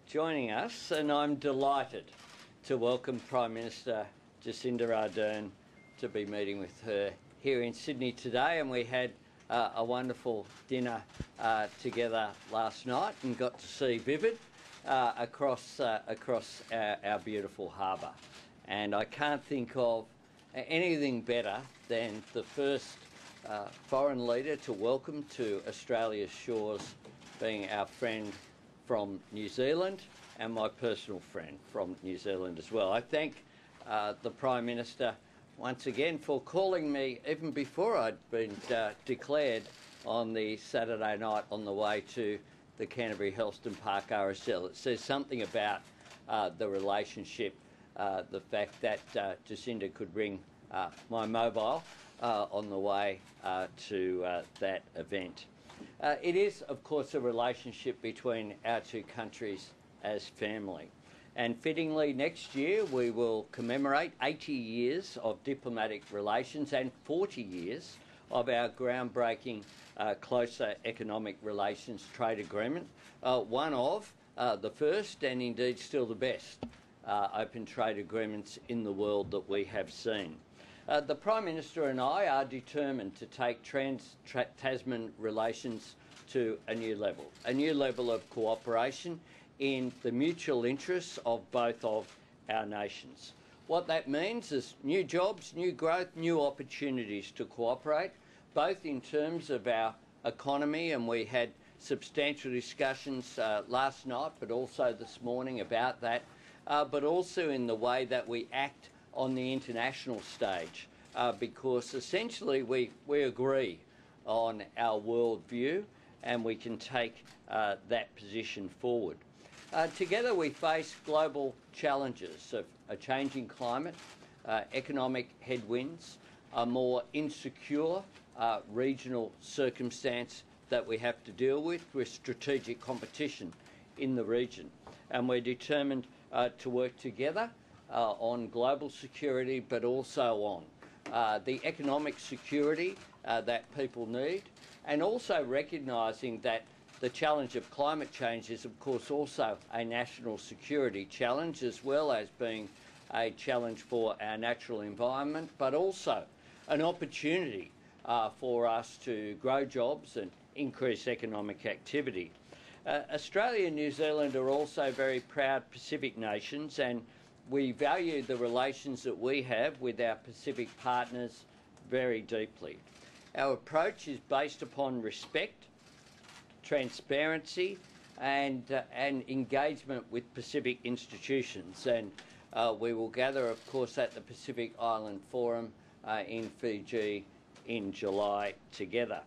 joining us, and I'm delighted to welcome Prime Minister Jacinda Ardern to be meeting with her here in Sydney today. And we had a wonderful dinner together last night and got to see Vivid across our beautiful harbour. And I can't think of anything better than the first foreign leader to welcome to Australia's shores being our friend from New Zealand and my personal friend from New Zealand as well. I thank the Prime Minister once again for calling me even before I'd been declared on the Saturday night on the way to the Canterbury Helston Park RSL. It says something about the relationship, the fact that Jacinda could ring my mobile on the way to that event. It is, of course, a relationship between our two countries as family. And fittingly, next year we will commemorate 80 years of diplomatic relations and 40 years of our groundbreaking closer economic relations trade agreement, one of the first and indeed still the best open trade agreements in the world that we have seen. The Prime Minister and I are determined to take Trans-Tasman relations to a new level of cooperation in the mutual interests of both of our nations. What that means is new jobs, new growth, new opportunities to cooperate, both in terms of our economy, and we had substantial discussions last night but also this morning about that, but also in the way that we act on the international stage, because essentially we agree on our worldview and we can take that position forward. Together we face global challenges of a changing climate, economic headwinds, a more insecure regional circumstance that we have to deal with strategic competition in the region. And we're determined to work together on global security, but also on the economic security that people need, and also recognising that the challenge of climate change is, of course, also a national security challenge, as well as being a challenge for our natural environment, but also an opportunity for us to grow jobs and increase economic activity. Australia and New Zealand are also very proud Pacific nations, and we value the relations that we have with our Pacific partners very deeply. Our approach is based upon respect, transparency and engagement with Pacific institutions, and we will gather, of course, at the Pacific Island Forum in Fiji in July together.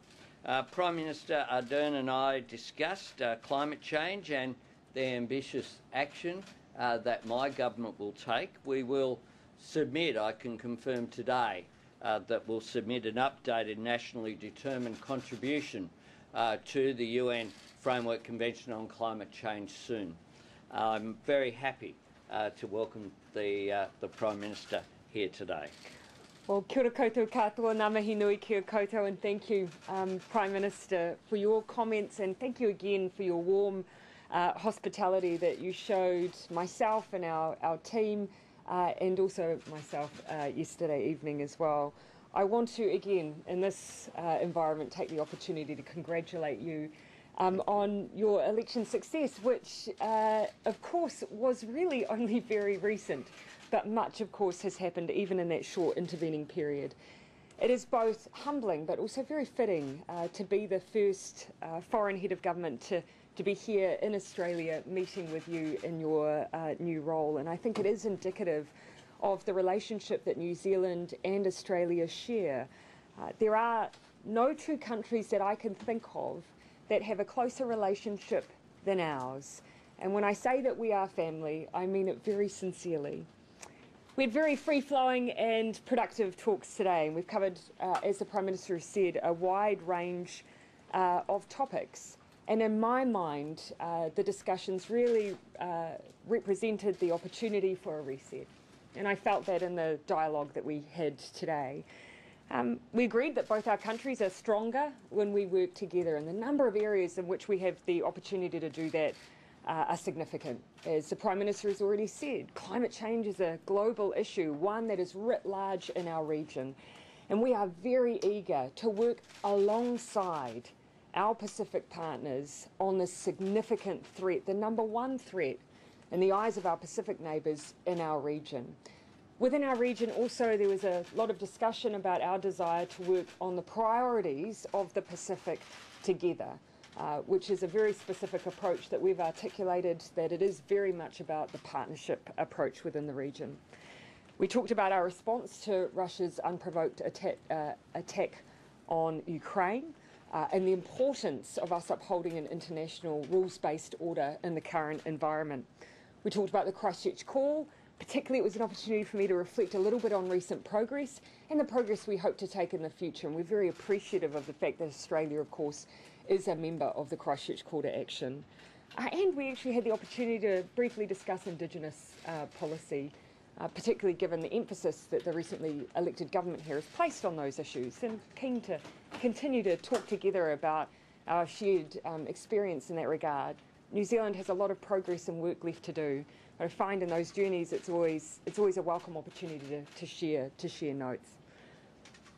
Prime Minister Ardern and I discussed climate change and the ambitious action that my government will take. We will submit, I can confirm today, that we'll submit an updated nationally determined contribution to the UN Framework Convention on Climate Change soon. I'm very happy to welcome the Prime Minister here today. Well, kia ora koutou katoa, ngā mihi nui kia koutou, and thank you, Prime Minister, for your comments, and thank you again for your warm hospitality that you showed myself and our team, and also myself yesterday evening as well. I want to, again, in this environment, take the opportunity to congratulate you on your election success, which, of course, was really only very recent, but much, of course, has happened even in that short intervening period. It is both humbling but also very fitting to be the first foreign head of government to be here in Australia meeting with you in your new role. And I think it is indicative of the relationship that New Zealand and Australia share. There are no two countries that I can think of that have a closer relationship than ours. And when I say that we are family, I mean it very sincerely. We had very free-flowing and productive talks today, and we've covered, as the Prime Minister has said, a wide range of topics. And in my mind, the discussions really represented the opportunity for a reset. And I felt that in the dialogue that we had today. We agreed that both our countries are stronger when we work together, and the number of areas in which we have the opportunity to do that are significant. As the Prime Minister has already said, climate change is a global issue, one that is writ large in our region. And we are very eager to work alongside our Pacific partners on this significant threat, the number one threat in the eyes of our Pacific neighbours in our region. Within our region also there was a lot of discussion about our desire to work on the priorities of the Pacific together, which is a very specific approach that we've articulated, that it is very much about the partnership approach within the region. We talked about our response to Russia's unprovoked attack on Ukraine, and the importance of us upholding an international rules-based order in the current environment. We talked about the Christchurch call. Particularly, it was an opportunity for me to reflect a little bit on recent progress and the progress we hope to take in the future. And we're very appreciative of the fact that Australia, of course, is a member of the Christchurch Call to Action. And we actually had the opportunity to briefly discuss Indigenous policy, particularly given the emphasis that the recently elected government here has placed on those issues, and keen to continue to talk together about our shared experience in that regard. New Zealand has a lot of progress and work left to do, but I find in those journeys it's always a welcome opportunity to share notes.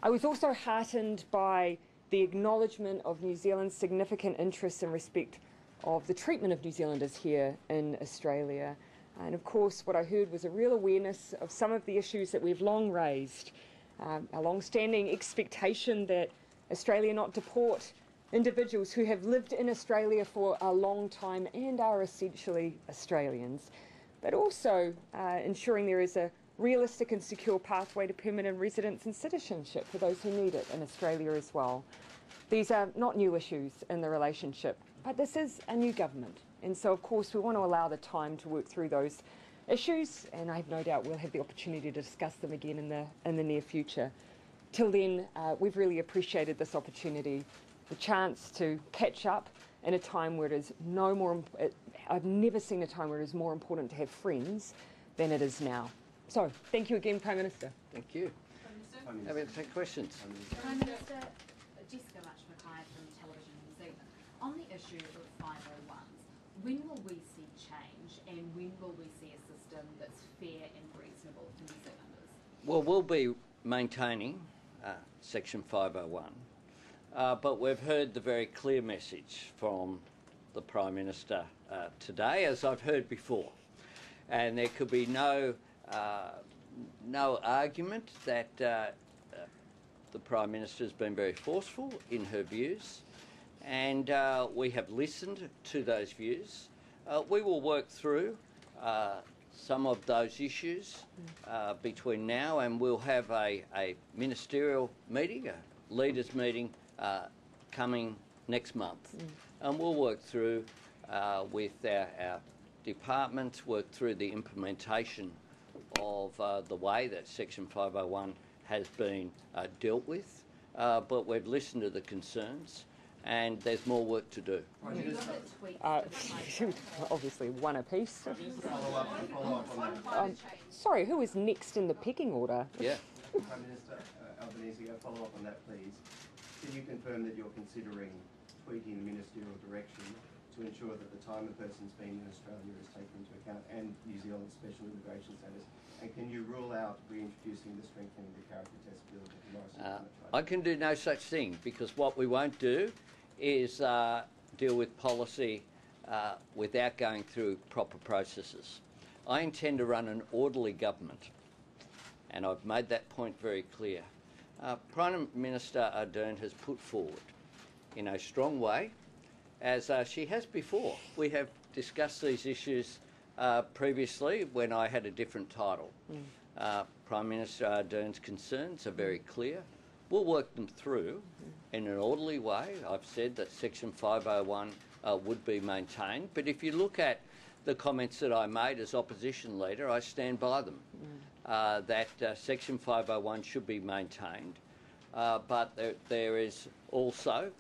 I was also heartened by the acknowledgement of New Zealand's significant interest and respect of the treatment of New Zealanders here in Australia. And of course, what I heard was a real awareness of some of the issues that we've long raised. A long-standing expectation that Australia not deport individuals who have lived in Australia for a long time and are essentially Australians, but also ensuring there is a realistic and secure pathway to permanent residence and citizenship for those who need it in Australia as well. These are not new issues in the relationship, but this is a new government. And so, of course, we want to allow the time to work through those issues, and I have no doubt we'll have the opportunity to discuss them again in the near future. Till then, we've really appreciated this opportunity, the chance to catch up in a time where it is I've never seen a time where it is more important to have friends than it is now. So, thank you again, Prime Minister. Thank you. Happy to take questions. Prime Minister, Jessica Mackay from Television New Zealand. On the issue of 501s, when will we see change, and when will we see a system that's fair and reasonable for New Zealanders? Well, we'll be maintaining Section 501, but we've heard the very clear message from the Prime Minister today, as I've heard before, and there could be no argument that the Prime Minister has been very forceful in her views, and we have listened to those views. We will work through some of those issues between now, and we'll have a ministerial meeting, a leaders meeting coming next month, and we'll work through with our departments, work through the implementation of the way that Section 501 has been dealt with, but we've listened to the concerns, and there's more work to do. Obviously, one apiece. Sorry, who is next in the pecking order? Yeah. Prime Minister Albanese, a follow up on that, please. Can you confirm that you're considering tweaking the ministerial direction to ensure that the time a person's been in Australia is taken into account, and New Zealand's special immigration status? And can you rule out reintroducing the strengthening the character test bill that the Morrison I can do no such thing, because what we won't do is deal with policy without going through proper processes. I intend to run an orderly government, and I've made that point very clear. Prime Minister Ardern has put forward in a strong way, as she has before. We have discussed these issues previously when I had a different title. Prime Minister Ardern's concerns are very clear. We'll work them through in an orderly way. I've said that Section 501 would be maintained, but if you look at the comments that I made as opposition leader, I stand by them, that Section 501 should be maintained, but there is also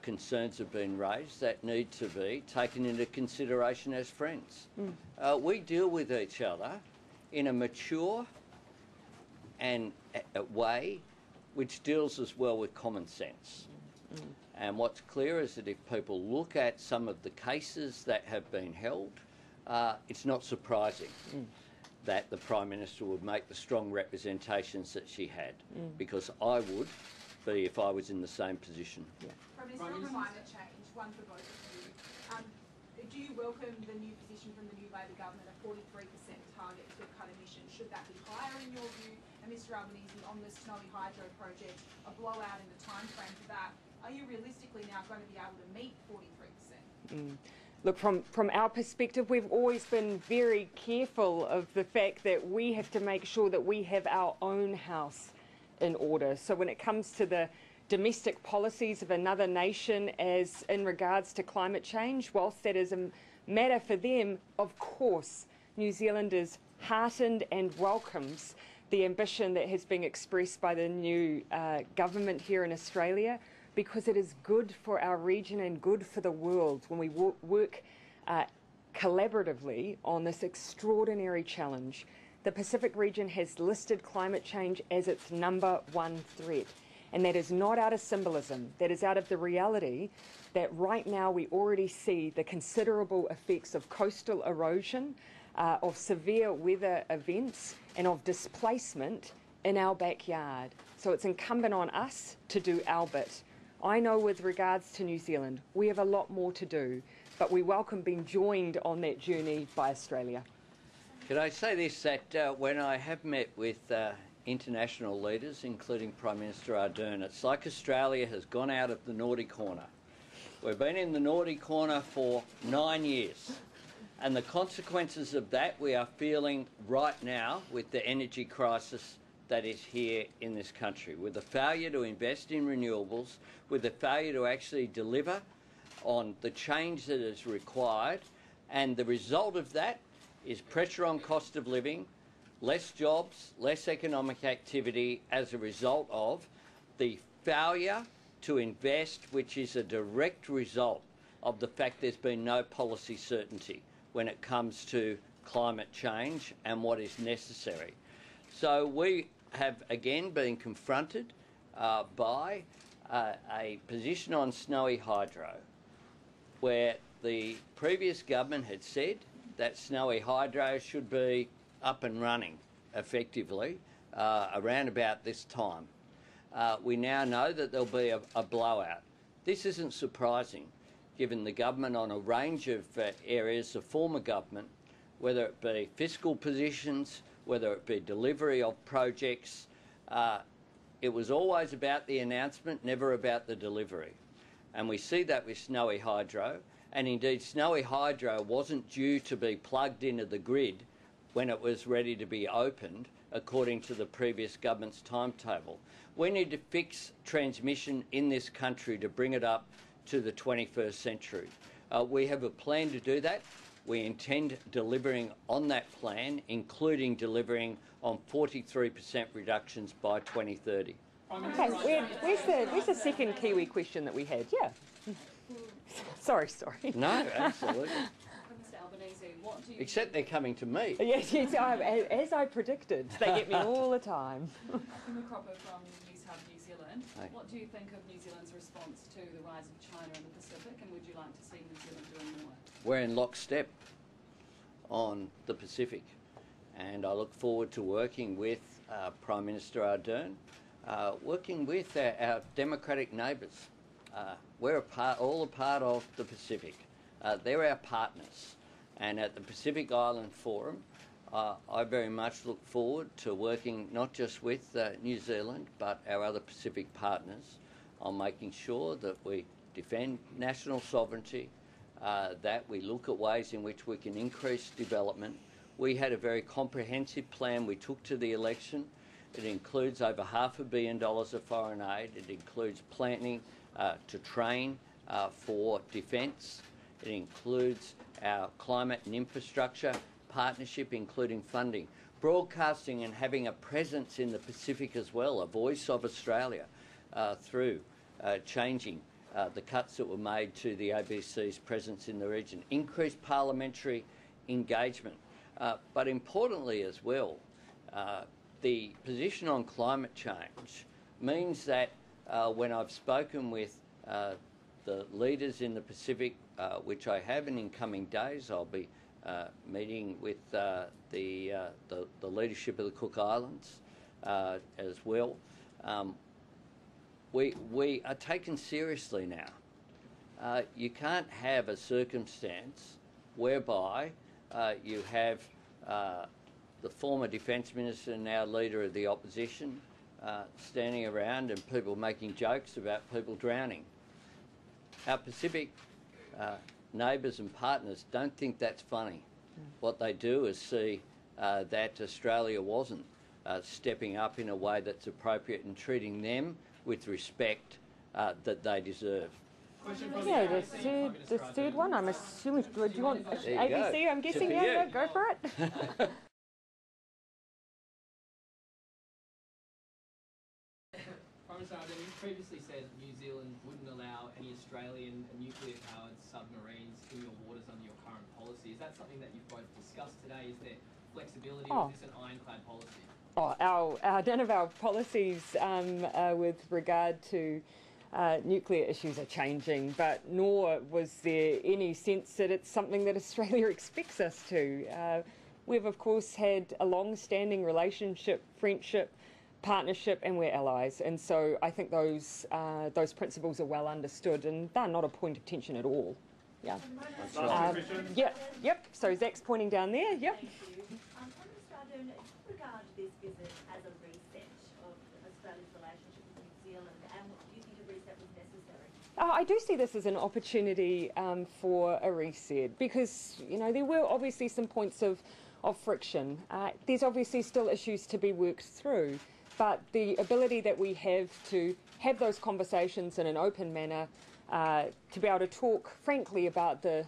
concerns have been raised that need to be taken into consideration as friends. We deal with each other in a mature and way which deals as well with common sense. And what's clear is that if people look at some of the cases that have been held, it's not surprising that the Prime Minister would make the strong representations that she had, because I would be if I was in the same position. Yeah. Prime Minister, on climate change, one for both of you. Do you welcome the new position from the new Labor government, a 43% target to cut emissions? Should that be higher in your view? And Mr Albanese, on the Snowy Hydro project, a blowout in the time frame for that, are you realistically now going to be able to meet 43%? Look, from our perspective, we've always been very careful of the fact that we have to make sure that we have our own house in order. So when it comes to the domestic policies of another nation as in regards to climate change, whilst that is a matter for them, of course, New Zealand is heartened and welcomes the ambition that has been expressed by the new government here in Australia, because it is good for our region and good for the world when we work collaboratively on this extraordinary challenge. The Pacific region has listed climate change as its #1 threat. And that is not out of symbolism, that is out of the reality that right now we already see the considerable effects of coastal erosion, of severe weather events, and of displacement in our backyard. So it's incumbent on us to do our bit. I know with regards to New Zealand, we have a lot more to do, but we welcome being joined on that journey by Australia. Could I say this, that when I have met with international leaders, including Prime Minister Ardern, it's like Australia has gone out of the naughty corner. We've been in the naughty corner for 9 years, and the consequences of that we are feeling right now with the energy crisis that is here in this country, with the failure to invest in renewables, with the failure to actually deliver on the change that is required, and the result of that is pressure on cost of living, less jobs, less economic activity as a result of the failure to invest, which is a direct result of the fact there's been no policy certainty when it comes to climate change and what is necessary. So we have again been confronted by a position on Snowy Hydro where the previous government had said that Snowy Hydro should be up and running effectively around about this time. We now know that there'll be a blowout. This isn't surprising, given the government on a range of areas, the former government, whether it be fiscal positions, whether it be delivery of projects, it was always about the announcement, never about the delivery. And we see that with Snowy Hydro, and indeed Snowy Hydro wasn't due to be plugged into the grid when it was ready to be opened, according to the previous government's timetable. We need to fix transmission in this country to bring it up to the 21st century. We have a plan to do that. We intend delivering on that plan, including delivering on 43% reductions by 2030. Okay, where's the second Kiwi question that we had? Yeah. Sorry. No, absolutely. Mr Albanese, what do you... Except they're coming to me. Yes, as I predicted. They get me all the time. Cropper from New Zealand. Hi. What do you think of New Zealand's response to the rise of China in the Pacific, and would you like to see New Zealand doing more? We're in lockstep on the Pacific, and I look forward to working with Prime Minister Ardern, working with our democratic neighbours. We're all a part of the Pacific. They're our partners, and at the Pacific Island Forum, I very much look forward to working not just with New Zealand but our other Pacific partners on making sure that we defend national sovereignty, that we look at ways in which we can increase development. We had a very comprehensive plan we took to the election. It includes over $500 million of foreign aid. It includes planning to train for defence. It includes our climate and infrastructure partnership, including funding, broadcasting and having a presence in the Pacific as well, a voice of Australia through changing the cuts that were made to the ABC's presence in the region, increased parliamentary engagement. But importantly as well, the position on climate change means that when I've spoken with the leaders in the Pacific, which I have, and in coming days I'll be meeting with the leadership of the Cook Islands as well. We are taken seriously now. You can't have a circumstance whereby you have the former Defence Minister and now Leader of the Opposition standing around and people making jokes about people drowning. Our Pacific neighbours and partners don't think that's funny. What they do is see that Australia wasn't stepping up in a way that's appropriate and treating them with respect that they deserve. Yeah, the third one, I'm assuming, do you want ABC? Go. I'm guessing, yeah, go for it. Prime Minister Ardern, you previously said New Zealand wouldn't allow any Australian nuclear-powered submarines in your waters under your current policy. Is that something that you've both discussed today? Is there flexibility or is this an ironclad policy? None of our policies with regard to nuclear issues are changing, but nor was there any sense that it's something that Australia expects us to. We've, of course, had a long-standing relationship, friendship, partnership, and we're allies. And so I think those principles are well understood, and they're not a point of tension at all. Yeah. Yep. So Zach's pointing down there. Yep. Thank you. Prime Minister Ardern, do you regard this visit as a reset of Australia's relationship with New Zealand, and do you think a reset was necessary? I do see this as an opportunity for a reset because, you know, there were obviously some points of friction. There's obviously still issues to be worked through, but the ability that we have to have those conversations in an open manner, to be able to talk frankly about the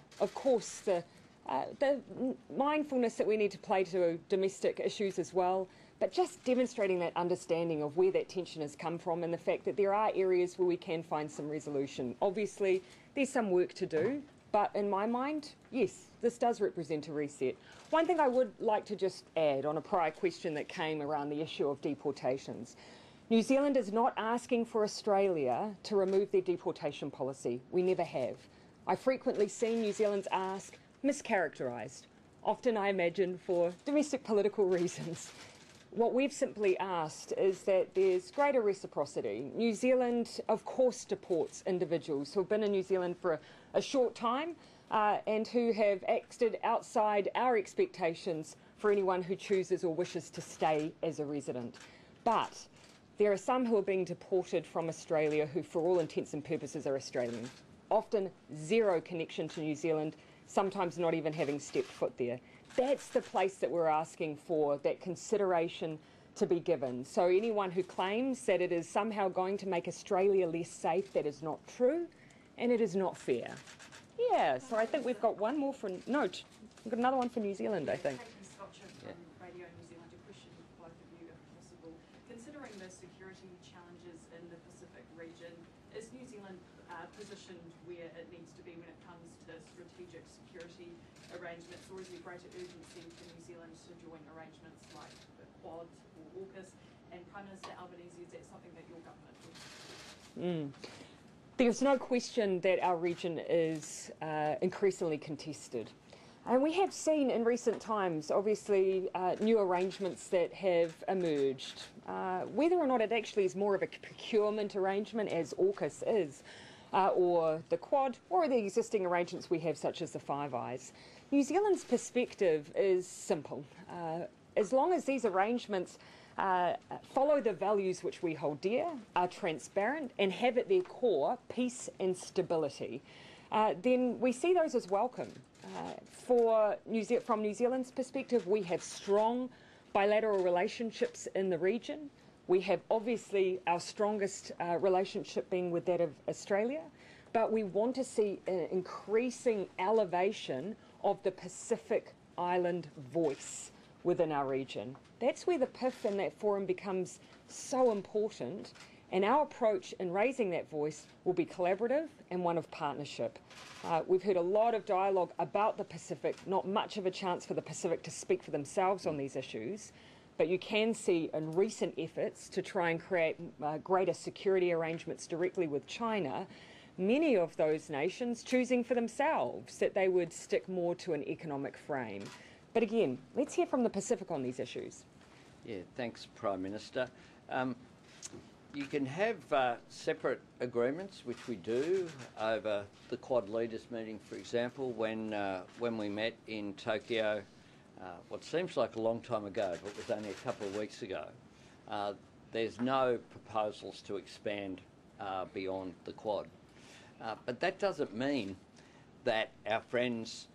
mindfulness that we need to play to domestic issues as well, but just demonstrating that understanding of where that tension has come from and the fact that there are areas where we can find some resolution. Obviously, there's some work to do, but in my mind, yes, this does represent a reset. One thing I would like to just add on a prior question that came around the issue of deportations. New Zealand is not asking for Australia to remove their deportation policy. We never have. I frequently see New Zealand's ask mischaracterised, often I imagine for domestic political reasons. What we've simply asked is that there's greater reciprocity. New Zealand, of course, deports individuals who have been in New Zealand for a short time and who have acted outside our expectations for anyone who chooses or wishes to stay as a resident. But there are some who are being deported from Australia who, for all intents and purposes, are Australian. Often zero connection to New Zealand, sometimes not even having stepped foot there. That's the place that we're asking for that consideration to be given. So anyone who claims that it is somehow going to make Australia less safe, that is not true and it is not fair. Yeah, so I think we've got one more for, no, we've got another one for New Zealand, I think. Radio New Zealand, a question for both of you if possible. Considering the security challenges in the Pacific region, is New Zealand positioned where it needs to be when it comes to strategic security arrangements, or is there greater urgency for New Zealand to join arrangements like the Quad or AUKUS? And Prime Minister Albanese, is that something that your government would support? There's no question that our region is increasingly contested. And we have seen in recent times, obviously, new arrangements that have emerged. Whether or not it actually is more of a procurement arrangement, as AUKUS is, or the Quad, or the existing arrangements we have, such as the Five Eyes. New Zealand's perspective is simple. As long as these arrangements follow the values which we hold dear, are transparent, and have at their core peace and stability, then we see those as welcome. From New Zealand's perspective, we have strong bilateral relationships in the region. We have obviously our strongest relationship being with that of Australia, but we want to see an increasing elevation of the Pacific Island voice within our region. That's where the PIF and that forum becomes so important, and our approach in raising that voice will be collaborative and one of partnership. We've heard a lot of dialogue about the Pacific, not much of a chance for the Pacific to speak for themselves on these issues, but you can see in recent efforts to try and create greater security arrangements directly with China many of those nations choosing for themselves that they would stick more to an economic frame. But again, let's hear from the Pacific on these issues. Yeah, thanks, Prime Minister. You can have separate agreements, which we do over the Quad Leaders meeting, for example, when we met in Tokyo, what seems like a long time ago, but was only a couple of weeks ago. There's no proposals to expand beyond the Quad. But that doesn't mean that our friends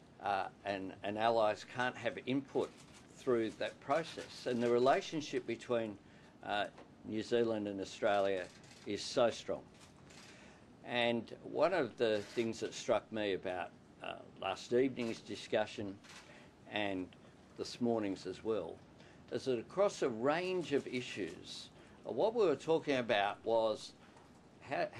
and allies can't have input through that process. And the relationship between New Zealand and Australia is so strong. And one of the things that struck me about last evening's discussion and this morning's as well is that across a range of issues, what we were talking about was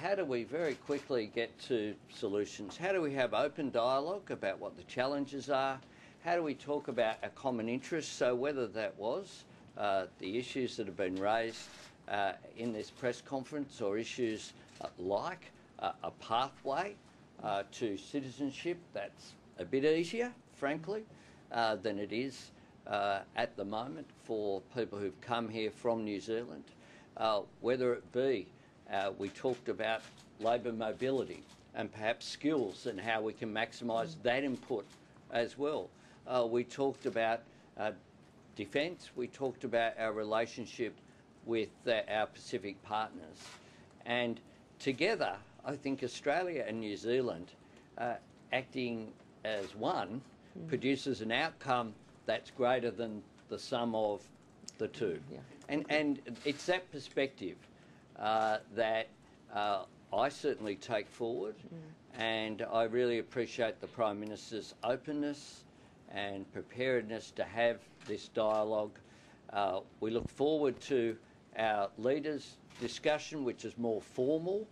how do we very quickly get to solutions? How do we have open dialogue about what the challenges are? How do we talk about our common interests? So whether that was the issues that have been raised in this press conference or issues like a pathway to citizenship that's a bit easier, frankly, than it is at the moment for people who've come here from New Zealand. Whether it be we talked about labour mobility and perhaps skills and how we can maximise that input as well. We talked about defence. We talked about our relationship with our Pacific partners. And together, I think Australia and New Zealand acting as one produces an outcome that's greater than the sum of the two. Yeah. And it's that perspective that I certainly take forward, and I really appreciate the Prime Minister's openness and preparedness to have this dialogue. We look forward to our leaders' discussion, which is more formal,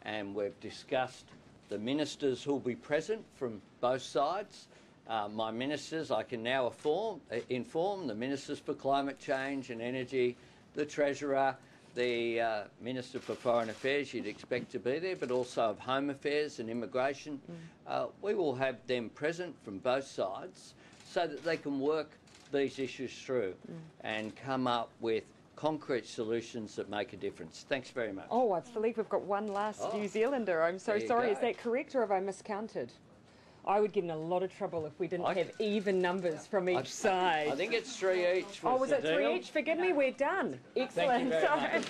and we've discussed the ministers who will be present from both sides. My ministers, I can now inform the Ministers for Climate Change and Energy, the Treasurer, the Minister for Foreign Affairs, you'd expect to be there, but also of Home Affairs and Immigration. We will have them present from both sides so that they can work these issues through and come up with concrete solutions that make a difference. Thanks very much. Oh, I believe we've got one last New Zealander. I'm so sorry. Is that correct, or have I miscounted? I would get in a lot of trouble if we didn't have even numbers from each side. I think it's 3 each. Oh, was it 3 each? Forgive me, we're done. Excellent. Thank you very much.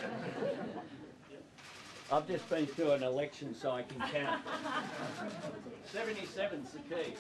I've just been through an election so I can count. 77's the key.